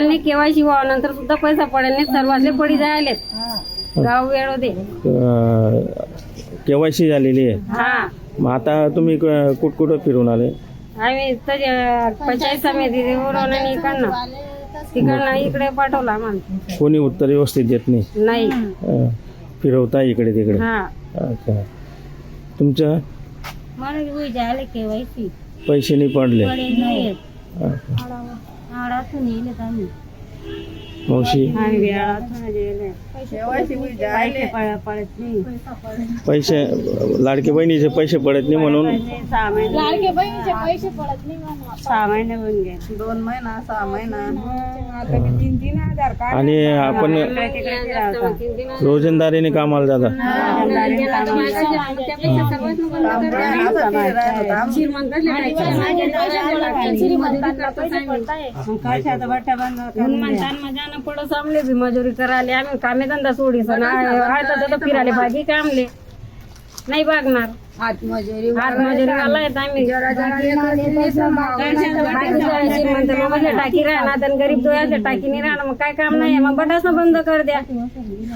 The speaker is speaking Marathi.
पडेल नाही, केवायसी व्हावं सुद्धा पैसा पडेल नाही, सर्वातले पडी जायले गाव वेळ होते. केवायसी झालेली आहे. हा मग आता तुम्ही कुठं फिरून आले? आम्ही पंचायत समितीवरून आणि तिकडनं इकडे पाठवला आम्हाला. कोणी उत्तर व्यवस्थित देत नाही? नाही. फिरवता इकडे तिकडे? हा. अच्छा. तुमचं मला जायला केवायसी पैसे नाही पडले? मावशी पैसे लाडके बहिणीचे पैसे पडत नाही म्हणून 6 महिने होऊन गेले. 2 महिना 6 महिना आणि आपण रोजंदारीने कामाला जातात. मजुरी करायला आम्ही कामे धंदा सोडी फिरायला बागी कामले नाही बघणार. हातमजुरी वाला येत आम्ही टाकी राहणार, गरीब दोयाच्या टाकी नाही राहणार, मग काय काम नाही, मग बटासा बंद कर द्या.